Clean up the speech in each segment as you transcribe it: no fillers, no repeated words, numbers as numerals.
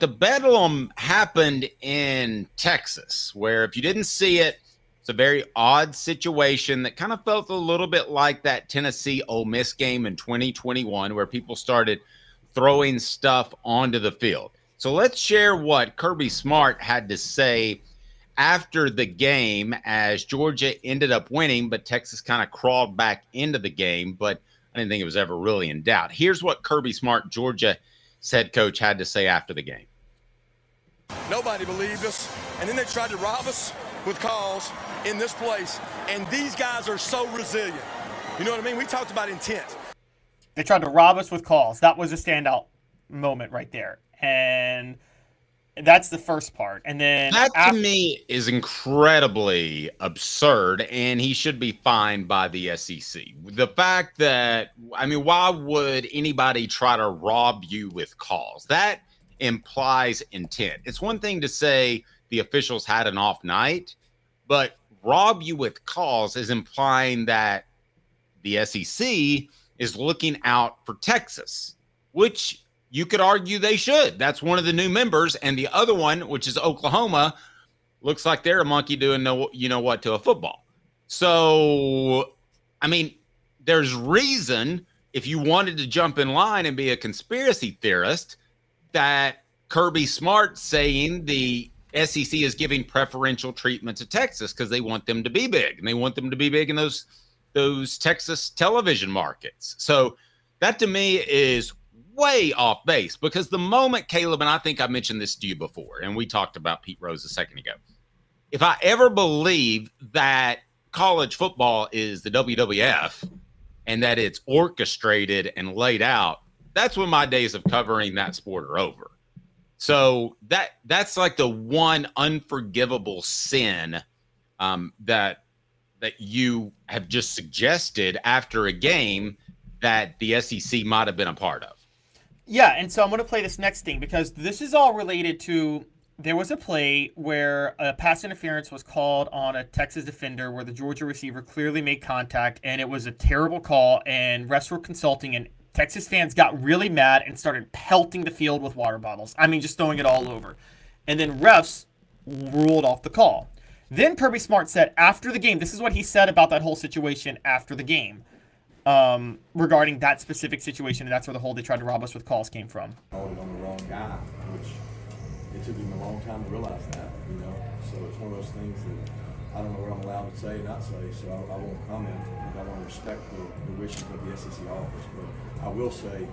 the bedlam happened in Texas, where if you didn't see it, it's a very odd situation that kind of felt a little bit like that Tennessee Ole Miss game in 2021, where people started throwing stuff onto the field. So let's share what Kirby Smart had to say after the game, as Georgia ended up winning, but Texas kind of crawled back into the game. But I didn't think it was ever really in doubt. Here's what Kirby Smart, Georgia's head coach, had to say after the game. Nobody believed us, and then they tried to rob us with calls in this place, and these guys are so resilient. You know what I mean? We talked about intent. They tried to rob us with calls. That was a standout moment right there. And that's the first part. And then that to me is incredibly absurd, and he should be fined by the SEC. The fact that, I mean, why would anybody try to rob you with calls? That implies intent. It's one thing to say the officials had an off night, but rob you with calls is implying that the SEC is looking out for Texas, which you could argue they should. That's one of the new members. And the other one, which is Oklahoma, looks like they're a monkey doing you know what to a football. So, I mean, there's reason, if you wanted to jump in line and be a conspiracy theorist, that Kirby Smart saying the SEC is giving preferential treatment to Texas because they want them to be big, and they want them to be big in those Texas television markets. So that to me is way off base, because the moment, Caleb, and I think I mentioned this to you before, and we talked about Pete Rose a second ago, if I ever believe that college football is the WWF and that it's orchestrated and laid out, that's when my days of covering that sport are over. So that's like the one unforgivable sin that you have just suggested after a game that the SEC might have been a part of. Yeah, and so I'm going to play this next thing, because this is all related to, there was a play where a pass interference was called on a Texas defender where the Georgia receiver clearly made contact, and it was a terrible call, and refs were consulting, and Texas fans got really mad and started pelting the field with water bottles. I mean, just throwing it all over. And then refs ruled off the call. Then Kirby Smart said after the game, this is what he said about that whole situation after the game, regarding that specific situation, and that's where the whole they tried to rob us with calls came from. Called it on the wrong guy, which it took him a long time to realize that, you know. So it's one of those things that I don't know what I'm allowed to say and not say, so I won't comment. I want to respect the wishes of the SEC office, but I will say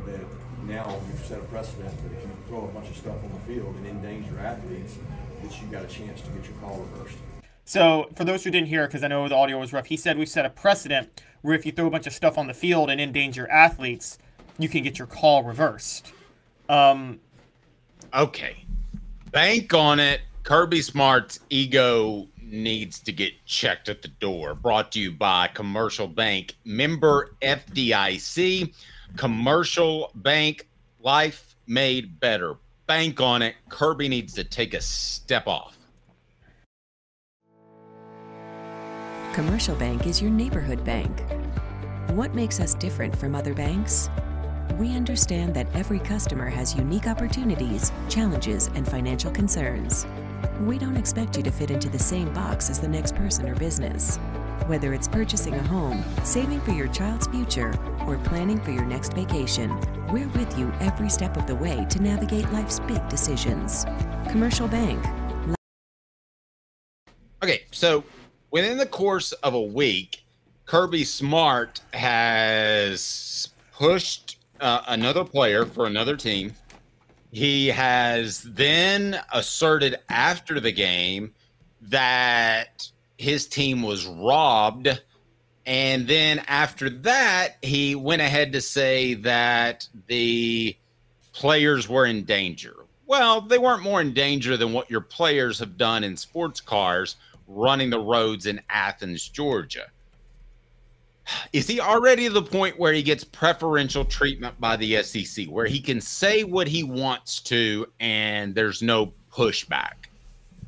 that now you've set a precedent that if you throw a bunch of stuff on the field and endanger athletes, that you got a chance to get your call reversed. So for those who didn't hear, because I know the audio was rough, he said we've set a precedent where if you throw a bunch of stuff on the field and endanger athletes, you can get your call reversed. Okay. Bank on it. Kirby Smart's ego needs to get checked at the door. Brought to you by Commercial Bank, member FDIC. Commercial Bank, life made better. Bank on it. Kirby needs to take a step off. Commercial Bank is your neighborhood bank. What makes us different from other banks? We understand that every customer has unique opportunities, challenges, and financial concerns. We don't expect you to fit into the same box as the next person or business. Whether it's purchasing a home, saving for your child's future, or planning for your next vacation, we're with you every step of the way to navigate life's big decisions. Commercial Bank. Okay, so within the course of a week, Kirby Smart has pushed another player for another team. He has then asserted after the game that his team was robbed. And then after that, he went ahead to say that the players were in danger. Well, they weren't more in danger than what your players have done in sports cars running the roads in Athens, Georgia. Is he already to the point where he gets preferential treatment by the SEC, where he can say what he wants to and there's no pushback?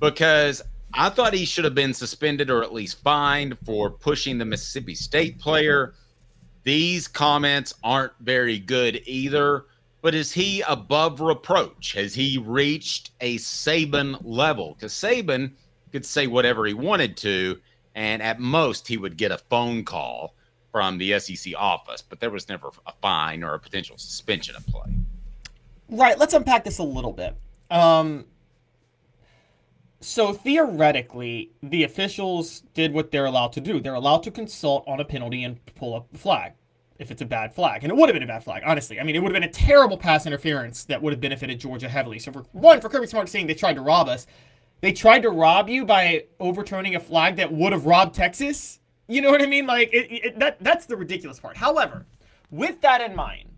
Because I thought he should have been suspended or at least fined for pushing the Mississippi State player. These comments aren't very good either, but is he above reproach? Has he reached a Saban level? Because Saban could say whatever he wanted to, and at most he would get a phone call from the SEC office, but there was never a fine or a potential suspension at play. Right. Let's unpack this a little bit. So theoretically, the officials did what they're allowed to do. They're allowed to consult on a penalty and pull up the flag if it's a bad flag. And it would have been a bad flag, honestly. I mean, it would have been a terrible pass interference that would have benefited Georgia heavily. So for Kirby Smart saying they tried to rob us, they tried to rob you by overturning a flag that would have robbed Texas. You know what I mean? Like that's the ridiculous part. However, with that in mind,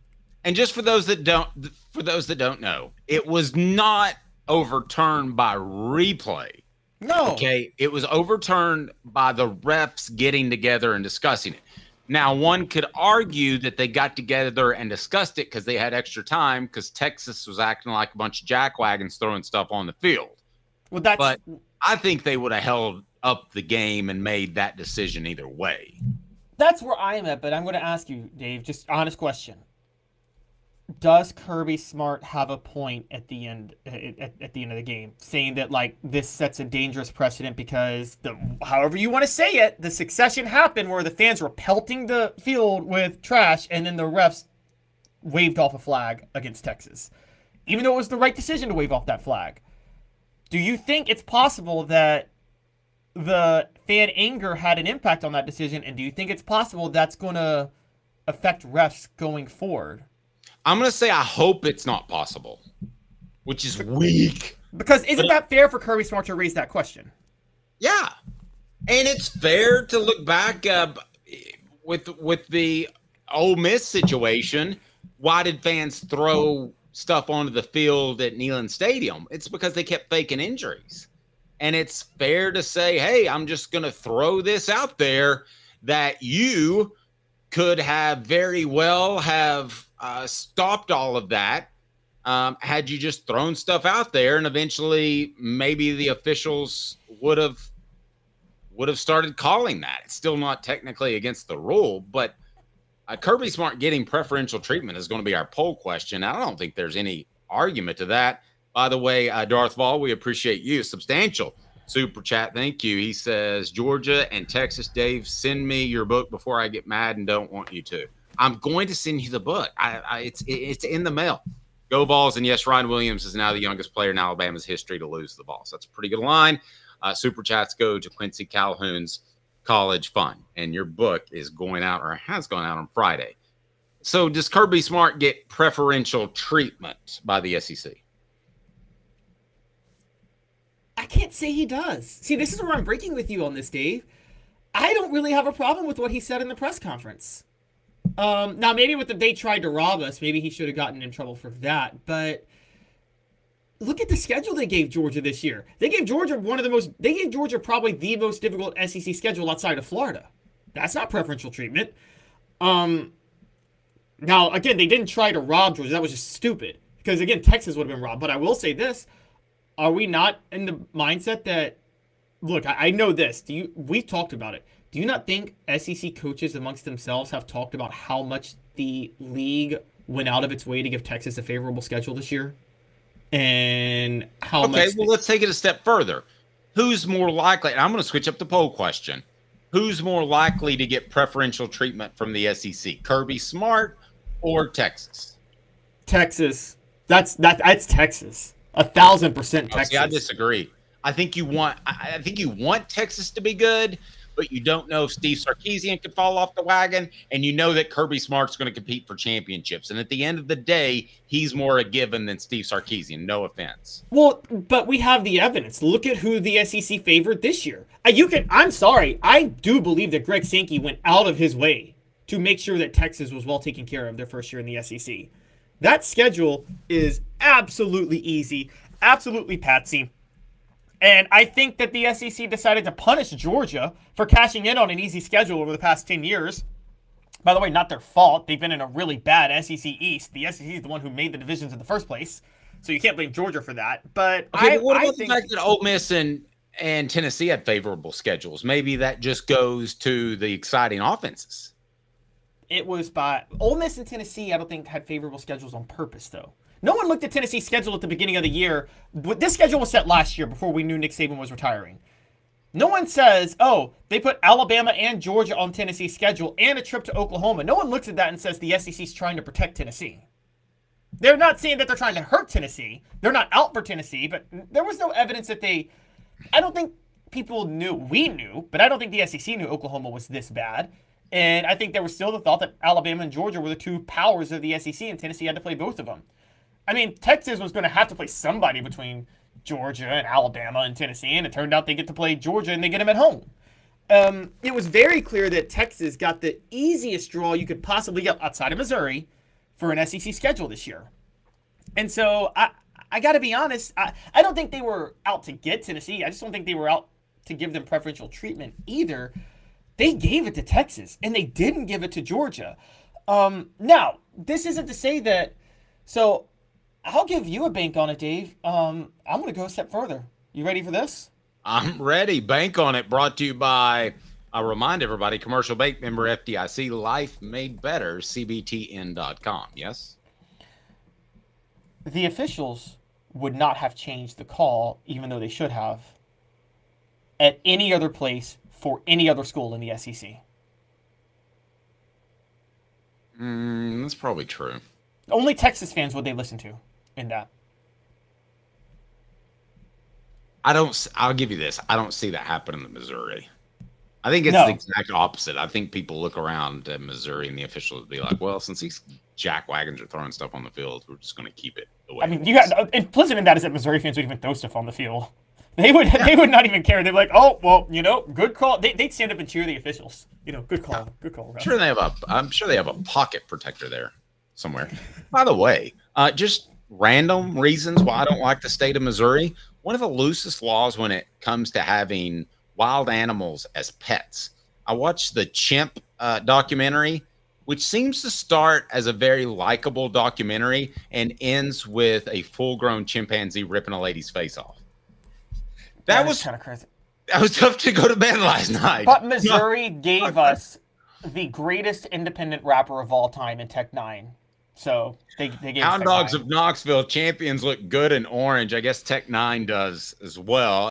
and just for those that don't know, it was not overturned by replay. No. Okay, it was overturned by the refs getting together and discussing it. Now, one could argue that they got together and discussed it because they had extra time because Texas was acting like a bunch of jackwagons throwing stuff on the field. Well, but I think they would have held up the game and made that decision either way. That's where I am at, but I'm going to ask you, Dave, just honest question. Does Kirby Smart have a point at the end at the end of the game, saying that like this sets a dangerous precedent because however you want to say it, the succession happened where the fans were pelting the field with trash and then the refs waved off a flag against Texas, even though it was the right decision to wave off that flag. Do you think it's possible that the fan anger had an impact on that decision, and do you think it's possible that's going to affect refs going forward? I'm going to say I hope it's not possible, which is weak. Because isn't that fair for Kirby Smart to raise that question? Yeah. And it's fair to look back with the Ole Miss situation. Why did fans throw stuff onto the field at Neyland Stadium? It's because they kept faking injuries. And it's fair to say, hey, I'm just going to throw this out there that you could have very well have stopped all of that had you just thrown stuff out there, and eventually maybe the officials would have started calling that. It's still not technically against the rule, but Kirby Smart getting preferential treatment is going to be our poll question. I don't think there's any argument to that. By the way, Darth Vaul, we appreciate you. Substantial super chat. Thank you. He says, Georgia and Texas, Dave, send me your book before I get mad and don't want you to. I'm going to send you the book. It's in the mail. Go Vols. And yes, Ryan Williams is now the youngest player in Alabama's history to lose the ball. So that's a pretty good line. Super chats go to Quincy Calhoun's College Fund. And your book is going out, or has gone out, on Friday. So does Kirby Smart get preferential treatment by the SEC? I can't say he does. See, this is where I'm breaking with you on this, Dave. I don't really have a problem with what he said in the press conference. Now, maybe with they tried to rob us, maybe he should have gotten in trouble for that. But look at the schedule they gave Georgia this year. They gave Georgia probably the most difficult SEC schedule outside of Florida. That's not preferential treatment. Now, again, they didn't try to rob Georgia. That was just stupid. Because, again, Texas would have been robbed. But I will say this. Are we not in the mindset that, look, I know this. We talked about it. Do you not think SEC coaches amongst themselves have talked about how much the league went out of its way to give Texas a favorable schedule this year? And how much... Okay, well, let's take it a step further. Who's more likely... And I'm going to switch up the poll question. Who's more likely to get preferential treatment from the SEC? Kirby Smart or Texas? Texas. That's Texas. 1,000% Texas. See, I disagree. I think you want Texas to be good, but you don't know if Steve Sarkisian could fall off the wagon, and you know that Kirby Smart's going to compete for championships. And at the end of the day, he's more a given than Steve Sarkisian. No offense. Well, but we have the evidence. Look at who the SEC favored this year. I'm sorry. I do believe that Greg Sankey went out of his way to make sure that Texas was well taken care of their first year in the SEC. That schedule is absolutely easy, absolutely patsy. And I think that the SEC decided to punish Georgia for cashing in on an easy schedule over the past 10 years. By the way, not their fault. They've been in a really bad SEC East. The SEC is the one who made the divisions in the first place. So you can't blame Georgia for that. But what about the fact that Ole Miss and Tennessee had favorable schedules? Maybe that just goes to the exciting offenses. it was by Ole Miss and Tennessee. I don't think had favorable schedules on purpose, though. No one looked at Tennessee's schedule at the beginning of the year. This schedule was set last year before we knew Nick Saban was retiring. No one says, oh, they put Alabama and Georgia on Tennessee's schedule and a trip to Oklahoma. No one looks at that and says the SEC's trying to protect Tennessee. They're not saying that they're trying to hurt Tennessee. They're not out for Tennessee, but there was no evidence that they... I don't think people knew. We knew, but I don't think the SEC knew Oklahoma was this bad. And I think there was still the thought that Alabama and Georgia were the two powers of the SEC, and Tennessee had to play both of them. I mean, Texas was going to have to play somebody between Georgia and Alabama and Tennessee, and it turned out they get to play Georgia and they get them at home. It was very clear that Texas got the easiest draw you could possibly get outside of Missouri for an SEC schedule this year. And so I got to be honest, I don't think they were out to get Tennessee. I just don't think they were out to give them preferential treatment either. They gave it to Texas, and they didn't give it to Georgia. Now, this isn't to say that... So, I'll give you a bank on it, Dave. I'm going to go a step further. You ready for this? I'm ready. Bank on it. Brought to you by, I'll remind everybody, Commercial Bank, member FDIC, Life Made Better, CBTN.com. Yes? The officials would not have changed the call, even though they should have, at any other place for any other school in the SEC. That's probably true. Only Texas fans would they listen to in that. I'll give you this. I don't see that happening in Missouri. I think it's the exact opposite. I think people look around at Missouri and the officials would be like, well, since these jackwagons are throwing stuff on the field, we're just going to keep it the way. I mean, implicit in that is that Missouri fans would even throw stuff on the field. They would not even care. They'd be like, oh, well, good call. They'd stand up and cheer the officials. Good call. Good call. I'm sure they have a pocket protector there somewhere. By the way, just random reasons why I don't like the state of Missouri. One of the loosest laws when it comes to having wild animals as pets. I watched the Chimp documentary, which seems to start as a very likable documentary and ends with a full-grown chimpanzee ripping a lady's face off. That was kind of crazy. That was tough to go to bed last night. But Missouri gave us the greatest independent rapper of all time in Tech 9. So they gave Hound Dogs of Knoxville champions look good in orange. I guess Tech 9 does as well.